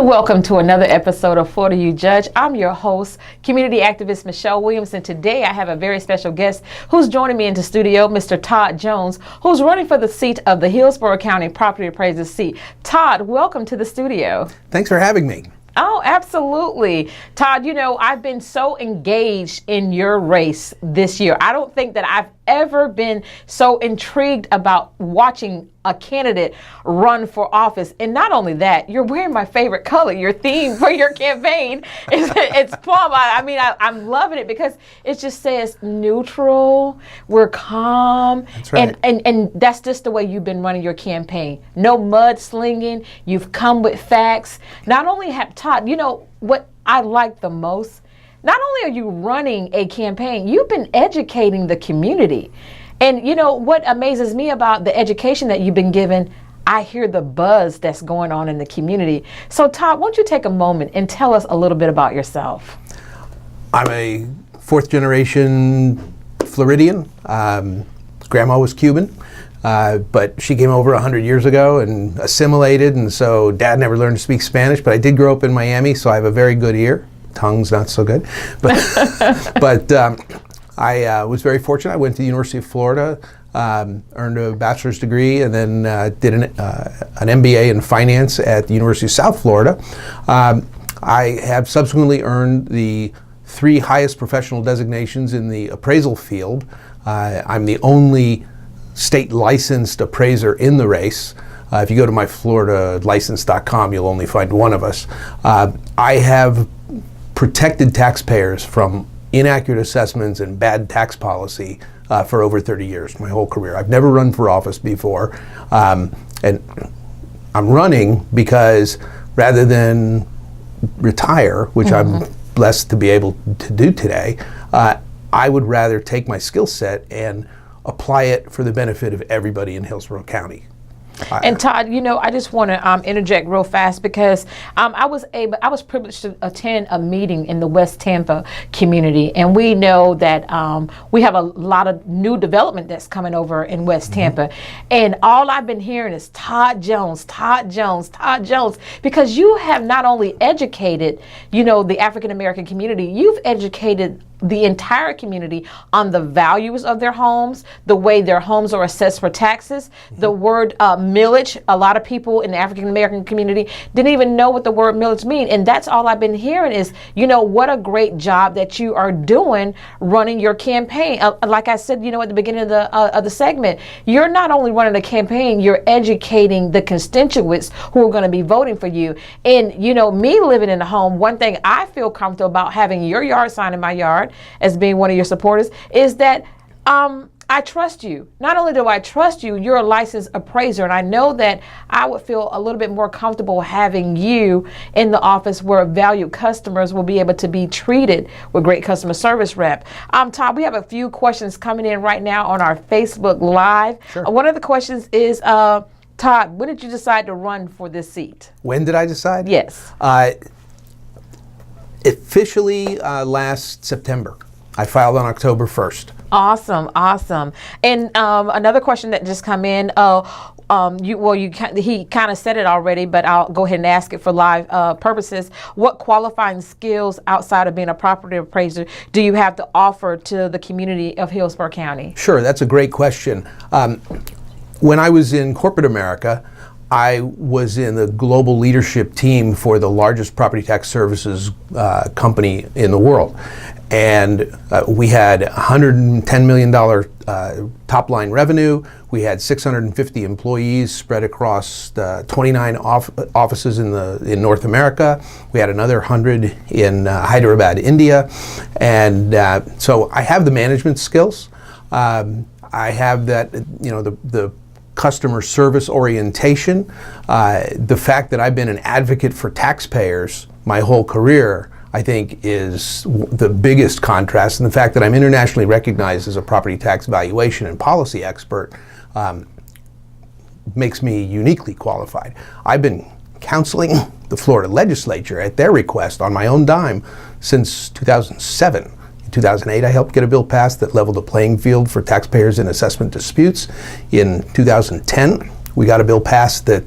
And welcome to another episode of Florida You Judge. I'm your host, community activist Michelle Williams, and today I have a very special guest who's joining me in the studio, Mr. Todd Jones, who's running for the seat of the Hillsborough County Property Appraiser seat. Todd, welcome to the studio. Thanks for having me. Oh, absolutely. Todd, you know, I've been so engaged in your race this year. I don't think that I've ever been so intrigued about watching a candidate run for office. And not only that, you're wearing my favorite color. Your theme for your campaign it's plum. I'm loving it because it just says neutral, we're calm. That's right. And that's just the way you've been running your campaign. No mudslinging. You've come with facts. Not only have Todd, you know what I like the most? Not only are you running a campaign, you've been educating the community. And you know what amazes me about the education that you've been given, I hear the buzz that's going on in the community. So Todd, why don't you take a moment and tell us a little bit about yourself? I'm a fourth generation Floridian. Grandma was Cuban, but she came over 100 years ago and assimilated, and so Dad never learned to speak Spanish, but I did grow up in Miami, so I have a very good ear. Tongue's not so good, but I was very fortunate. I went to the University of Florida, earned a bachelor's degree, and then did an MBA in finance at the University of South Florida. I have subsequently earned the 3 highest professional designations in the appraisal field. I'm the only state licensed appraiser in the race. If you go to myfloridalicense.com, you'll only find one of us. I have protected taxpayers from inaccurate assessments and bad tax policy for over 30 years, my whole career. I've never run for office before, and I'm running because rather than retire, which I'm blessed to be able to do today, I would rather take my skill set and apply it for the benefit of everybody in Hillsborough County. And Todd, you know, I just want to interject real fast because I was privileged to attend a meeting in the West Tampa community, and we know that we have a lot of new development that's coming over in West Tampa, and all I've been hearing is Todd Jones, Todd Jones, Todd Jones, because you have not only educated, you know, the African American community, you've educated the entire community on the values of their homes, the way their homes are assessed for taxes, the word millage. A lot of people in the African American community didn't even know what the word millage means, and that's all I've been hearing is, you know, what a great job that you are doing running your campaign. Like I said, you know, at the beginning of the segment, you're not only running a campaign, you're educating the constituents who are going to be voting for you. And you know, me living in a home, one thing I feel comfortable about having your yard sign in my yard as being one of your supporters is that I trust you. Not only do I trust you, you're a licensed appraiser, and I know that I would feel a little bit more comfortable having you in the office where valued customers will be able to be treated with great customer service rep. Todd, we have a few questions coming in right now on our Facebook Live. Sure. One of the questions is, Todd, when did you decide to run for this seat? When did I decide? Yes. Officially last September. I filed on October 1st. Awesome, awesome. And another question that just come in. He kind of said it already, but I'll go ahead and ask it for live purposes. What qualifying skills outside of being a property appraiser do you have to offer to the community of Hillsborough County? Sure, that's a great question. When I was in corporate America, I was in the global leadership team for the largest property tax services company in the world. And we had $110 million top line revenue. We had 650 employees spread across 29 offices in North America. We had another 100 in Hyderabad, India. And so I have the management skills. I have that, you know, the customer service orientation. The fact that I've been an advocate for taxpayers my whole career, I think, is the biggest contrast. And the fact that I'm internationally recognized as a property tax valuation and policy expert makes me uniquely qualified. I've been counseling the Florida legislature at their request on my own dime since 2007. In 2008, I helped get a bill passed that leveled the playing field for taxpayers in assessment disputes. In 2010, we got a bill passed that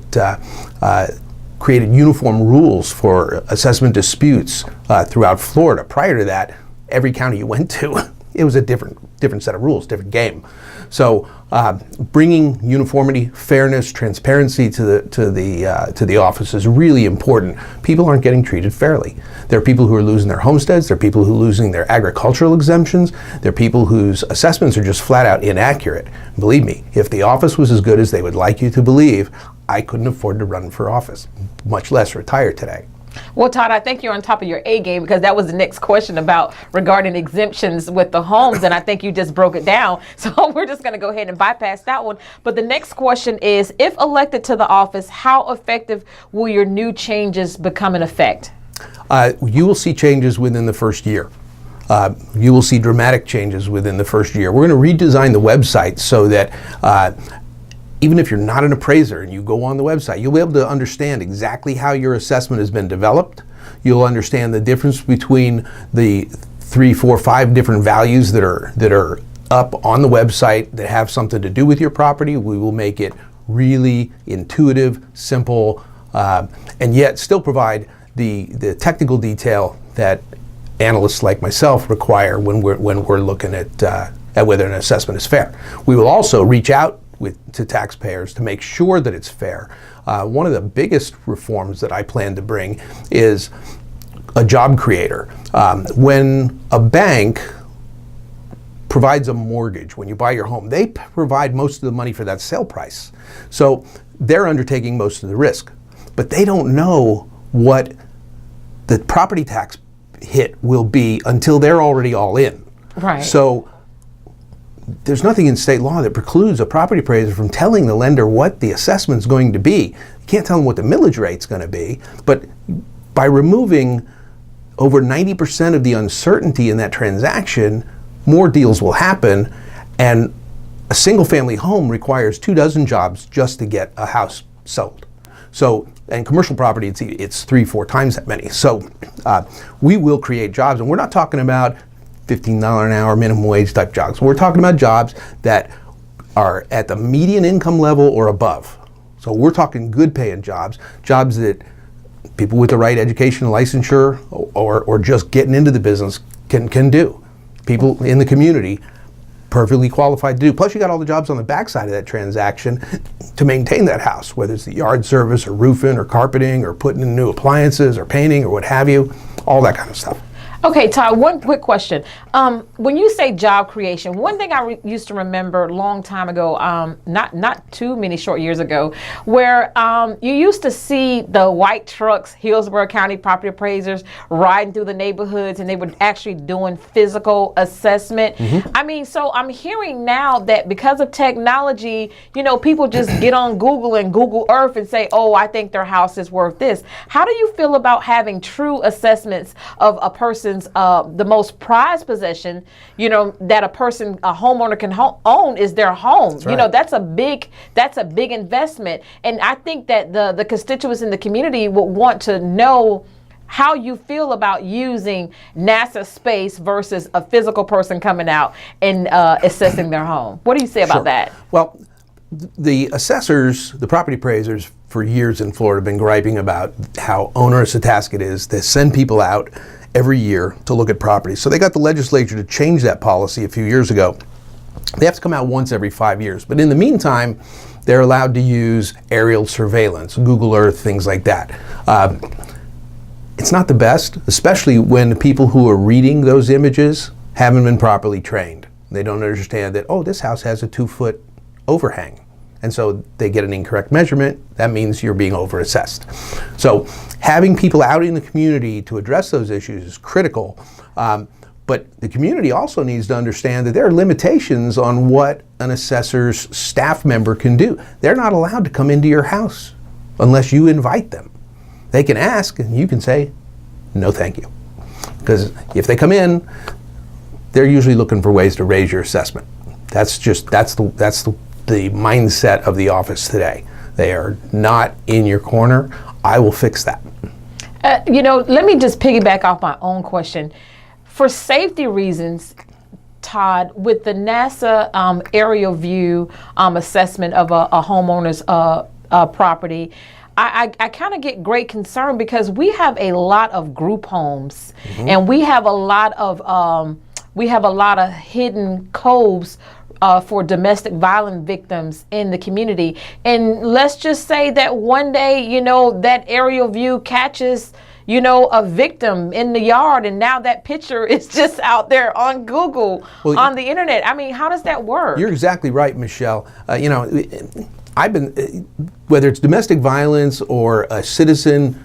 created uniform rules for assessment disputes throughout Florida. Prior to that, every county you went to, it was a different set of rules, different game. So bringing uniformity, fairness, transparency to the office is really important. People aren't getting treated fairly. There are people who are losing their homesteads. There are people who are losing their agricultural exemptions. There are people whose assessments are just flat out inaccurate. Believe me, if the office was as good as they would like you to believe, I couldn't afford to run for office, much less retire today. Well, Todd, I think you're on top of your A game, because that was the next question about regarding exemptions with the homes, and I think you just broke it down. So we're just going to go ahead and bypass that one. But the next question is, if elected to the office, how effective will your new changes become in effect? You will see changes within the first year. You will see dramatic changes within the first year. We're going to redesign the website so that even if you're not an appraiser and you go on the website, you'll be able to understand exactly how your assessment has been developed. You'll understand the difference between the 3, 4, 5 different values that are up on the website that have something to do with your property. We will make it really intuitive, simple, and yet still provide the technical detail that analysts like myself require when we're looking at whether an assessment is fair. We will also reach out to taxpayers to make sure that it's fair. One of the biggest reforms that I plan to bring is a job creator. When a bank provides a mortgage, when you buy your home, they provide most of the money for that sale price. So they're undertaking most of the risk, but they don't know what the property tax hit will be until they're already all in. Right. So there's nothing in state law that precludes a property appraiser from telling the lender what the assessment's going to be. You can't tell them what the millage rate's going to be, but by removing over 90% of the uncertainty in that transaction, more deals will happen, and a single-family home requires 24 jobs just to get a house sold. So, and commercial property, it's 3-4 times that many. So we will create jobs, and we're not talking about $15 an hour minimum wage type jobs. We're talking about jobs that are at the median income level or above. So we're talking good paying jobs that people with the right education, licensure, or just getting into the business can do. People in the community perfectly qualified to do. Plus you got all the jobs on the backside of that transaction to maintain that house, whether it's the yard service or roofing or carpeting or putting in new appliances or painting or what have you, all that kind of stuff. Okay, Todd, one quick question. When you say job creation, one thing I used to remember a long time ago, not too many short years ago, where you used to see the white trucks, Hillsborough County property appraisers, riding through the neighborhoods, and they were actually doing physical assessment. Mm-hmm. I mean, so I'm hearing now that because of technology, people just get on Google and Google Earth and say, oh, I think their house is worth this. How do you feel about having true assessments of a person's the most prized possession, that a homeowner can own is their home. That's right. That's a big investment. And I think that the constituents in the community would want to know how you feel about using NASA space versus a physical person coming out and assessing their home. What do you say about that? Well, the assessors, the property appraisers for years in Florida have been griping about how onerous a task it is to send people out every year to look at properties. So they got the legislature to change that policy a few years ago. They have to come out once every 5 years. But in the meantime, they're allowed to use aerial surveillance, Google Earth, things like that. It's not the best, especially when the people who are reading those images haven't been properly trained. They don't understand that, oh, this house has a 2-foot overhang. And so they get an incorrect measurement. That means you're being overassessed. So having people out in the community to address those issues is critical. But the community also needs to understand that there are limitations on what an assessor's staff member can do. They're not allowed to come into your house unless you invite them. They can ask and you can say, no thank you. Because if they come in, they're usually looking for ways to raise your assessment. That's the mindset of the office today. They are not in your corner. I will fix that. Let me just piggyback off my own question. For safety reasons, Todd, with the NASA aerial view assessment of a homeowner's property, I kind of get great concern because we have a lot of group homes, and we have a lot of hidden coves for domestic violence victims in the community. And let's just say that one day, that aerial view catches, a victim in the yard, and now that picture is just out there on Google, on the internet. I mean, how does that work? You're exactly right, Michelle. I've been, whether it's domestic violence or a citizen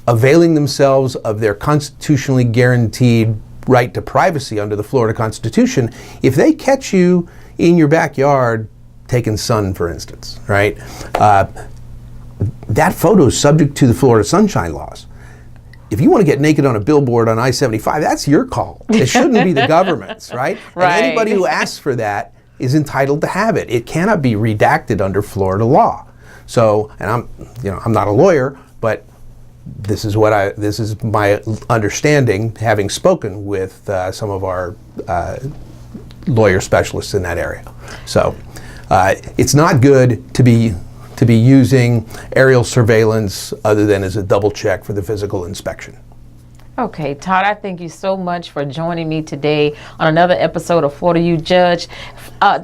availing themselves of their constitutionally guaranteed right to privacy under the Florida Constitution, if they catch you in your backyard taking sun, for instance, right? That photo is subject to the Florida Sunshine Laws. If you want to get naked on a billboard on I-75, that's your call. It shouldn't be the government's, right? Right. And anybody who asks for that is entitled to have it. It cannot be redacted under Florida law. So, and I'm not a lawyer, but this is my understanding, having spoken with some of our lawyer specialists in that area. So, it's not good to be using aerial surveillance other than as a double check for the physical inspection. Okay, Todd, I thank you so much for joining me today on another episode of Florida You Judge.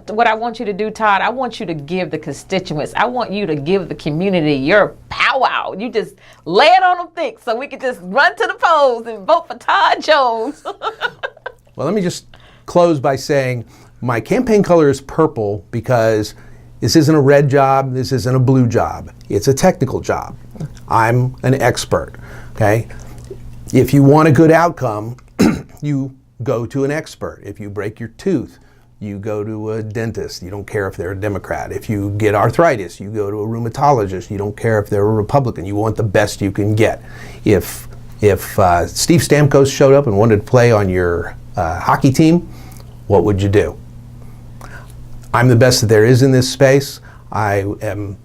What I want you to do, Todd, I want you to give the constituents, I want you to give the community your powwow. You just lay it on them thick so we can just run to the polls and vote for Todd Jones. Well, let me just close by saying my campaign color is purple because this isn't a red job, this isn't a blue job. It's a technical job. I'm an expert, okay? If you want a good outcome, you go to an expert. If you break your tooth, you go to a dentist. You don't care if they're a Democrat. If you get arthritis, you go to a rheumatologist. You don't care if they're a Republican. You want the best you can get. If Steve Stamkos showed up and wanted to play on your hockey team, what would you do? I'm the best that there is in this space. I don't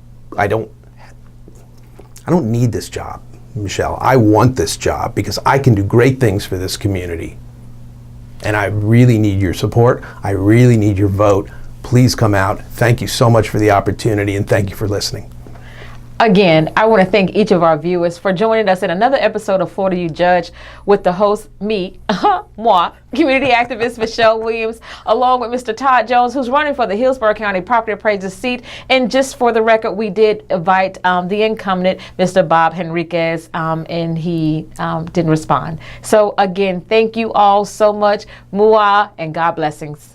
need this job, Michelle. I want this job because I can do great things for this community. And I really need your support. I really need your vote. Please come out. Thank you so much for the opportunity, and thank you for listening. Again, I want to thank each of our viewers for joining us in another episode of Florida You Judge with the host, me, moi, community activist Michelle Williams, along with Mr. Todd Jones, who's running for the Hillsborough County Property Appraiser seat. And just for the record, we did invite the incumbent, Mr. Bob Henriquez, and he didn't respond. So again, thank you all so much. Mua and God blessings.